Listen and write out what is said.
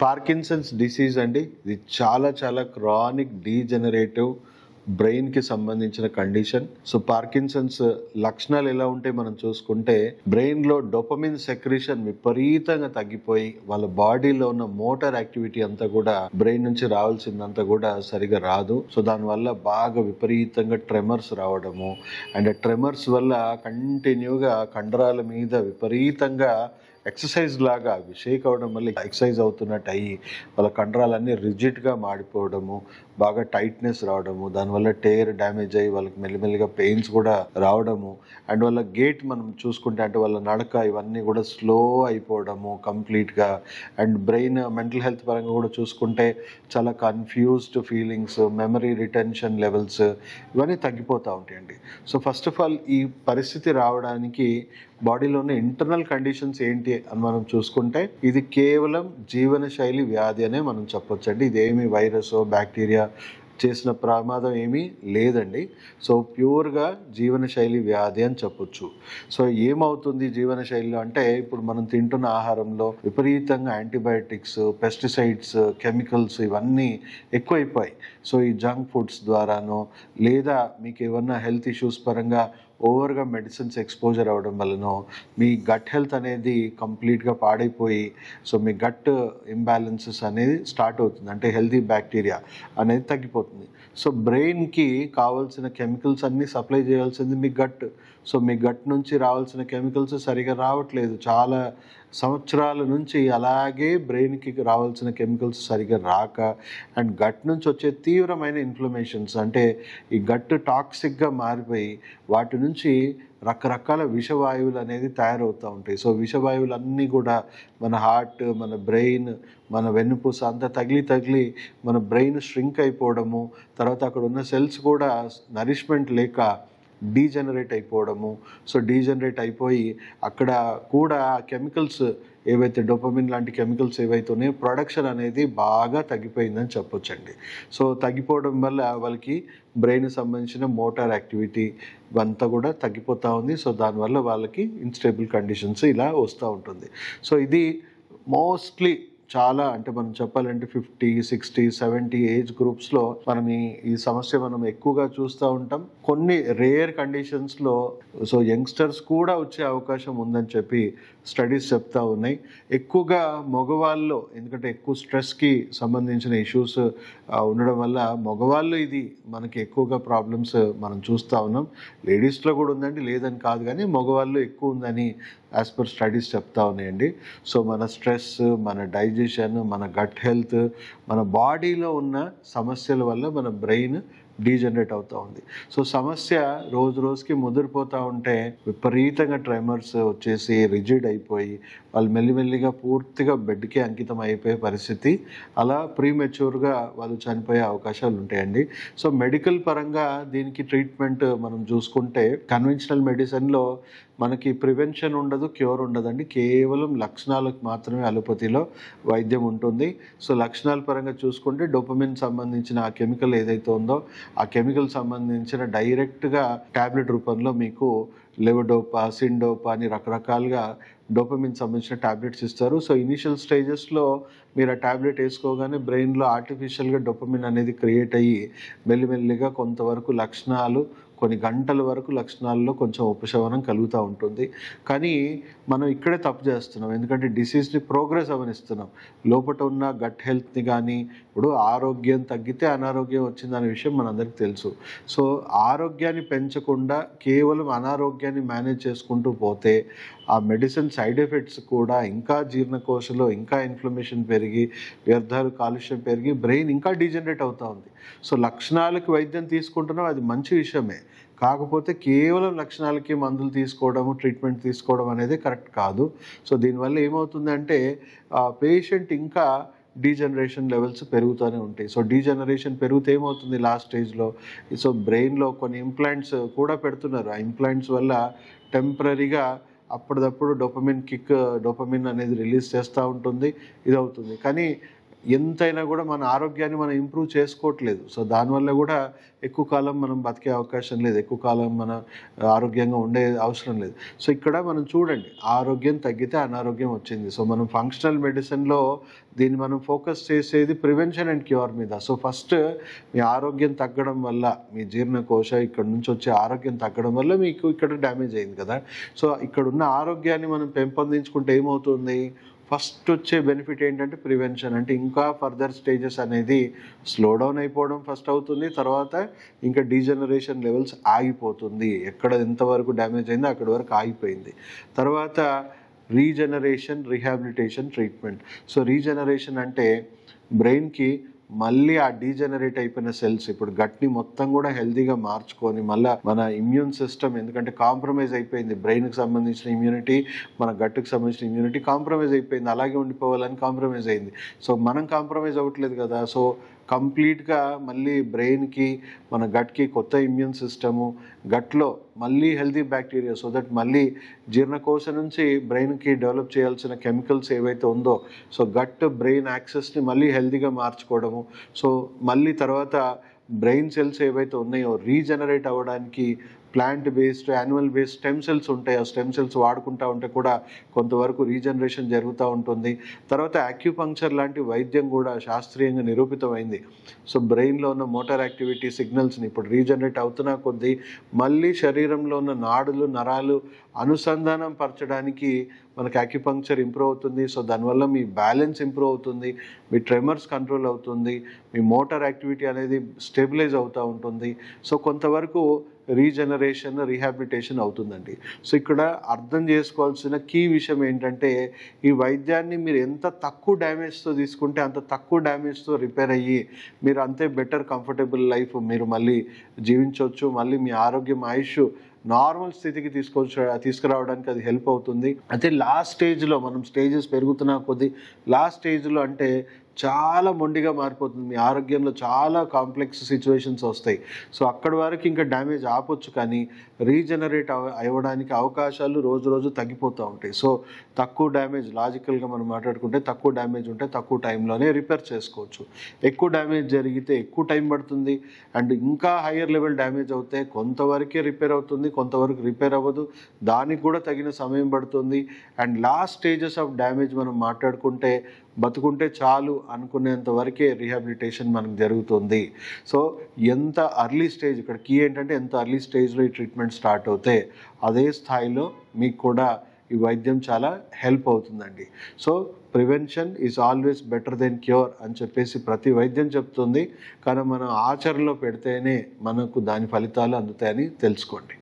Parkinson's disease అండి. ఇది చాలా చాలా క్రానిక్ డీజనరేటివ్ బ్రెయిన్కి సంబంధించిన కండిషన్. సో పార్కిన్సన్స్ లక్షణాలు ఎలా ఉంటాయి మనం చూసుకుంటే, బ్రెయిన్లో డోపమిన్ సెక్రీషన్ విపరీతంగా తగ్గిపోయి వాళ్ళ బాడీలో ఉన్న మోటార్ యాక్టివిటీ అంతా కూడా బ్రెయిన్ నుంచి రావాల్సిందంతా కూడా సరిగా రాదు. సో దానివల్ల బాగా విపరీతంగా ట్రెమర్స్ రావడము, అండ్ ట్రెమర్స్ వల్ల కంటిన్యూగా కండరాల మీద విపరీతంగా ఎక్సర్సైజ్ లాగా అవి షేక్ అవడం వల్ల ఎక్సర్సైజ్ అవుతున్నట్టు అయ్యి వాళ్ళ కండరాలన్నీ రిజిడ్గా మాడిపోవడము, బాగా టైట్నెస్ రావడము, దానివల్ల టేర్ డ్యామేజ్ అయ్యి వాళ్ళకి మెల్లిమెల్లిగా పెయిన్స్ కూడా రావడము, అండ్ వాళ్ళ గేట్ మనం చూసుకుంటే అంటే వాళ్ళ నడక ఇవన్నీ కూడా స్లో అయిపోవడము కంప్లీట్గా. అండ్ బ్రెయిన్ మెంటల్ హెల్త్ పరంగా కూడా చూసుకుంటే చాలా confused feelings, memory retention levels ఇవన్నీ తగ్గిపోతూ ఉంటాయండి. సో ఫస్ట్ ఆఫ్ ఆల్ ఈ పరిస్థితి రావడానికి బాడీలో ఉన్న ఇంటర్నల్ కండిషన్స్ ఏంటి అని మనం చూసుకుంటే, ఇది కేవలం జీవనశైలి వ్యాధి అనే మనం చెప్పొచ్చండి. ఇదేమి వైరస్ బ్యాక్టీరియా చేసిన ప్రమాదం ఏమీ లేదండి. సో ప్యూర్గా జీవనశైలి వ్యాధి అని చెప్పొచ్చు. సో ఏమవుతుంది జీవనశైలిలో అంటే, ఇప్పుడు మనం తింటున్న ఆహారంలో విపరీతంగా యాంటీబయాటిక్స్, పెస్టిసైడ్స్, కెమికల్స్ ఇవన్నీ ఎక్కువైపోయాయి. సో ఈ జంక్ ఫుడ్స్ ద్వారానో, లేదా మీకు ఏమన్నా హెల్త్ ఇష్యూస్ పరంగా ఓవర్గా మెడిసిన్స్ ఎక్స్పోజర్ అవ్వడం వల్లనో మీ గట్ హెల్త్ అనేది కంప్లీట్గా పాడైపోయి, సో మీ గట్ ఇంబ్యాలెన్సెస్ అనేది స్టార్ట్ అవుతుంది. అంటే హెల్తీ బ్యాక్టీరియా అనేది తగ్గిపోతుంది. సో బ్రెయిన్కి కావాల్సిన కెమికల్స్ అన్నీ సప్లై చేయాల్సింది మీ గట్. సో మీ గట్ నుంచి రావాల్సిన కెమికల్స్ సరిగా రావట్లేదు. చాలా సంవత్సరాల నుంచి అలాగే బ్రెయిన్కి రావాల్సిన కెమికల్స్ సరిగా రాక, అండ్ గట్ నుంచి వచ్చే తీవ్రమైన ఇన్ఫ్లమేషన్స్, అంటే ఈ గట్ టాక్సిక్గా మారిపోయి వాటి నుంచి రకరకాల విషవాయువులు అనేది తయారవుతూ ఉంటాయి. సో విషవాయువులు అన్నీ కూడా మన హార్ట్, మన బ్రెయిన్, మన వెన్నుపూస అంతా తగిలి మన బ్రెయిన్ ష్రింక్ అయిపోవడము, తర్వాత అక్కడ ఉన్న సెల్స్ కూడా నరిష్మెంట్ లేక డీజనరేట్ అయిపోవడము. సో డీజనరేట్ అయిపోయి అక్కడ కూడా కెమికల్స్ ఏవైతే డోపమిన్ లాంటి కెమికల్స్ ఏవైతే ఉన్నాయో ప్రొడక్షన్ అనేది బాగా తగ్గిపోయిందని చెప్పొచ్చండి. సో తగ్గిపోవడం వల్ల వాళ్ళకి బ్రెయిన్కి సంబంధించిన మోటార్ యాక్టివిటీ ఇవంతా కూడా తగ్గిపోతూ ఉంది. సో దానివల్ల వాళ్ళకి ఇన్స్టేబుల్ కండిషన్స్ ఇలా వస్తూ ఉంటుంది. సో ఇది మోస్ట్లీ చాలా, అంటే మనం చెప్పాలంటే 50, 60, 70 ఏజ్ గ్రూప్స్లో మనం ఈ సమస్య మనం ఎక్కువగా చూస్తూ ఉంటాం. కొన్ని రేర్ కండిషన్స్లో సో యంగ్స్టర్స్ కూడా వచ్చే అవకాశం ఉందని చెప్పి స్టడీస్ చెప్తా ఉన్నాయి. ఎక్కువగా మగవాళ్ళు, ఎందుకంటే ఎక్కువ స్ట్రెస్కి సంబంధించిన ఇష్యూస్ ఉండడం వల్ల మగవాళ్ళు ఇది మనకి ఎక్కువగా ప్రాబ్లమ్స్ మనం చూస్తూ ఉన్నాం. లేడీస్లో కూడా ఉందండి, లేదని కాదు, కానీ మగవాళ్ళు ఎక్కువ ఉందని యాజ్ పర్ స్టడీస్ చెప్తా ఉన్నాయండి. సో మన స్ట్రెస్, మన డైజెషన్, మన గట్ హెల్త్, మన బాడీలో ఉన్న సమస్యల వల్ల మన బ్రెయిన్ డీజనరేట్ అవుతూ ఉంది. సో సమస్య రోజు రోజుకి ముదిరిపోతూ ఉంటే విపరీతంగా ట్రెమర్స్ వచ్చేసి రిజిడ్ అయిపోయి వాళ్ళు మెల్లిమెల్లిగా పూర్తిగా బెడ్కి అంకితం అయిపోయే పరిస్థితి, అలా ప్రీమెచ్యూర్గా వాళ్ళు చనిపోయే అవకాశాలు ఉంటాయండి. సో మెడికల్ పరంగా దీనికి ట్రీట్మెంట్ మనం చూసుకుంటే, కన్వెన్షనల్ మెడిసిన్లో మనకి ప్రివెన్షన్ ఉండదు, క్యూర్ ఉండదండి. కేవలం లక్షణాలకు మాత్రమే అలోపతిలో వైద్యం ఉంటుంది. సో లక్షణాల పరంగా చూసుకుంటే డోపమిన్ సంబంధించిన ఆ కెమికల్ ఏదైతే ఉందో ఆ కెమికల్ సంబంధించిన డైరెక్ట్గా ట్యాబ్లెట్ రూపంలో మీకు లెవోడోపా, సిండోపా అని రకరకాలుగా డోపమిన్ సంబంధించిన ట్యాబ్లెట్స్ ఇస్తారు. సో ఇనిషియల్ స్టేజెస్లో మీరు ఆ ట్యాబ్లెట్ వేసుకోగానే బ్రెయిన్లో ఆర్టిఫిషియల్గా డోపమిన్ అనేది క్రియేట్ అయ్యి మెల్లిమెల్లిగా కొంతవరకు లక్షణాలు, కొన్ని గంటల వరకు లక్షణాల్లో కొంచెం ఉపశమనం కలుగుతూ ఉంటుంది. కానీ మనం ఇక్కడే తప్పు చేస్తున్నాం, ఎందుకంటే డిసీజ్ని ప్రోగ్రెస్ అవనిస్తున్నాం. లోపల ఉన్న గట్ హెల్త్ని కానీ, ఇప్పుడు ఆరోగ్యం తగ్గితే అనారోగ్యం వచ్చిందనే విషయం మనందరికీ తెలుసు. సో ఆరోగ్యాన్ని పెంచకుండా కేవలం అనారోగ్యాన్ని మేనేజ్ చేసుకుంటూ పోతే ఆ మెడిసిన్ సైడ్ ఎఫెక్ట్స్ కూడా ఇంకా జీర్ణకోశలో ఇంకా ఇన్ఫ్లమేషన్ పెరిగి, వ్యర్థాలు, కాలుష్యం పెరిగి బ్రెయిన్ ఇంకా డీజనరేట్ అవుతూ ఉంది. సో లక్షణాలకు వైద్యం తీసుకుంటున్నాం, అది మంచి విషయమే. కాకపోతే కేవలం లక్షణాలకి మందులు తీసుకోవడము, ట్రీట్మెంట్ తీసుకోవడం అనేది కరెక్ట్ కాదు. సో దీనివల్ల ఏమవుతుందంటే పేషెంట్ ఇంకా డీజనరేషన్ లెవెల్స్ పెరుగుతూనే ఉంటాయి. సో డీజనరేషన్ పెరిగితే ఏమవుతుంది లాస్ట్ స్టేజ్లో, సో బ్రెయిన్లో కొన్ని ఇంప్లాంట్స్ కూడా పెడుతున్నారు. ఆ ఇంప్లాంట్స్ వల్ల టెంపరీగా అప్పటిదప్పుడు డోపమిన్ అనేది రిలీజ్ చేస్తూ ఉంటుంది, ఇది అవుతుంది. కానీ ఎంతైనా కూడా మన ఆరోగ్యాన్ని మనం ఇంప్రూవ్ చేసుకోవట్లేదు. సో దానివల్ల కూడా ఎక్కువ కాలం మనం బతికే అవకాశం లేదు, ఎక్కువ కాలం మన ఆరోగ్యంగా ఉండే అవసరం లేదు. సో ఇక్కడ మనం చూడండి, ఆరోగ్యం తగ్గితే అనారోగ్యం వచ్చింది. సో మనం ఫంక్షనల్ మెడిసిన్లో దీన్ని మనం ఫోకస్ చేసేది ప్రివెన్షన్ అండ్ క్యూర్ మీద. సో ఫస్ట్ మీ ఆరోగ్యం తగ్గడం వల్ల, మీ జీర్ణకోశ ఇక్కడ నుంచి వచ్చే ఆరోగ్యం తగ్గడం వల్ల మీకు ఇక్కడ డ్యామేజ్ అయింది కదా. సో ఇక్కడ ఉన్న ఆరోగ్యాన్ని మనం పెంపొందించుకుంటే ఏమవుతుంది, ఫస్ట్ వచ్చే బెనిఫిట్ ఏంటంటే ప్రివెన్షన్. అంటే ఇంకా ఫర్దర్ స్టేజెస్ అనేది స్లో డౌన్ అయిపోవడం ఫస్ట్ అవుతుంది, తర్వాత ఇంకా డీజనరేషన్ లెవెల్స్ ఆగిపోతుంది. ఎక్కడ ఎంతవరకు డ్యామేజ్ అయిందో అక్కడి వరకు ఆగిపోయింది. తర్వాత regeneration, rehabilitation, treatment. So regeneration అంటే బ్రెయిన్కి మళ్ళీ ఆ డీజనరేట్ అయిపోయిన సెల్స్ ఇప్పుడు గట్ని మొత్తం కూడా హెల్తీగా మార్చుకొని మళ్ళీ మన ఇమ్యూన్ సిస్టమ్, ఎందుకంటే కాంప్రమైజ్ అయిపోయింది బ్రెయిన్కి సంబంధించిన ఇమ్యూనిటీ, మన గట్టుకు సంబంధించిన ఇమ్యూనిటీ కాంప్రమైజ్ అయిపోయింది, అలాగే ఉండిపోవాలని కాంప్రమైజ్ అయింది. సో మనం కాంప్రమైజ్ అవ్వట్లేదు కదా. సో కంప్లీట్గా మళ్ళీ బ్రెయిన్కి, మన గట్కి కొత్త ఇమ్యూన్ సిస్టము, గట్లో మళ్ళీ హెల్తీ బ్యాక్టీరియా, సో దట్ మళ్ళీ జీర్ణకోశ నుంచి బ్రెయిన్కి డెవలప్ చేయాల్సిన కెమికల్స్ ఏవైతే ఉందో, సో గట్ బ్రెయిన్ యాక్సెస్ని మళ్ళీ హెల్తీగా మార్చుకోవడము. సో మళ్ళీ తర్వాత బ్రెయిన్ సెల్స్ ఏవైతే ఉన్నాయో రీజనరేట్ అవ్వడానికి plant based, animal based stem cells ఉంటాయి. ఆ స్టెమ్ సెల్స్ వాడుకుంటూ ఉంటే కూడా కొంతవరకు రీజనరేషన్ జరుగుతూ ఉంటుంది. తర్వాత యాక్యుపంక్చర్ లాంటి వైద్యం కూడా శాస్త్రీయంగా నిరూపితమైంది. సో బ్రెయిన్లో ఉన్న మోటార్ యాక్టివిటీ సిగ్నల్స్ని ఇప్పుడు రీజనరేట్ అవుతున్నా కొద్దీ మళ్ళీ శరీరంలో ఉన్న నాడులు, నరాలు అనుసంధానం పరచడానికి మనకి యాక్యుపంక్చర్ ఇంప్రూవ్ అవుతుంది. సో దానివల్ల మీ బ్యాలెన్స్ ఇంప్రూవ్ అవుతుంది, మీ ట్రెమర్స్ కంట్రోల్ అవుతుంది, మీ మోటార్ యాక్టివిటీ అనేది స్టెబిలైజ్ అవుతూ ఉంటుంది. సో కొంతవరకు రీజనరేషన్, రీహాబిలిటేషన్ అవుతుందండి. సో ఇక్కడ అర్థం చేసుకోవాల్సిన కీ విషయం ఏంటంటే, ఈ వైద్యాన్ని మీరు ఎంత తక్కువ డ్యామేజ్తో తీసుకుంటే అంత తక్కువ డ్యామేజ్తో రిపేర్ అయ్యి మీరు అంతే బెటర్ కంఫర్టబుల్ లైఫ్ మీరు మళ్ళీ జీవించవచ్చు. మళ్ళీ మీ ఆరోగ్యం, ఆయుష్ నార్మల్ స్థితికి తీసుకురావడానికి అది హెల్ప్ అవుతుంది. అయితే లాస్ట్ స్టేజ్లో, మనం స్టేజెస్ పెరుగుతున్న కొద్దీ లాస్ట్ స్టేజ్లో అంటే చాలా మొండిగా మారిపోతుంది, మీ ఆరోగ్యంలో చాలా కాంప్లెక్స్ సిచ్యువేషన్స్ వస్తాయి. సో అక్కడి వరకు ఇంకా డ్యామేజ్ ఆపొచ్చు, కానీ రీజనరేట్ అవ్వడానికి అవకాశాలు రోజు రోజు తగ్గిపోతూ ఉంటాయి. సో తక్కువ డ్యామేజ్, లాజికల్గా మనం మాట్లాడుకుంటే తక్కువ డ్యామేజ్ ఉంటే తక్కువ టైంలోనే రిపేర్ చేసుకోవచ్చు. ఎక్కువ డ్యామేజ్ జరిగితే ఎక్కువ టైం పడుతుంది, అండ్ ఇంకా హయ్యర్ లెవెల్ డ్యామేజ్ అవుతే కొంతవరకే రిపేర్ అవుతుంది, కొంతవరకు రిపేర్ అవ్వదు, దానికి కూడా తగిన సమయం పడుతుంది. And last stages of damage మనం మాట్లాడుకుంటే బతుకుంటే చాలు అనుకునేంత వరకే రీహాబిలిటేషన్ మనకు జరుగుతుంది. సో ఎంత అర్లీ స్టేజ్, ఇక్కడ కీ ఏంటంటే ఎంత అర్లీ స్టేజ్లో ఈ ట్రీట్మెంట్ స్టార్ట్ అవుతే అదే స్థాయిలో మీకు కూడా ఈ వైద్యం చాలా హెల్ప్ అవుతుందండి. So prevention is always better than cure అని చెప్పేసి ప్రతి వైద్యం చెప్తుంది, కానీ మనం ఆచరణలో పెడితేనే మనకు దాని ఫలితాలు అందుతాయని తెలుసుకోండి.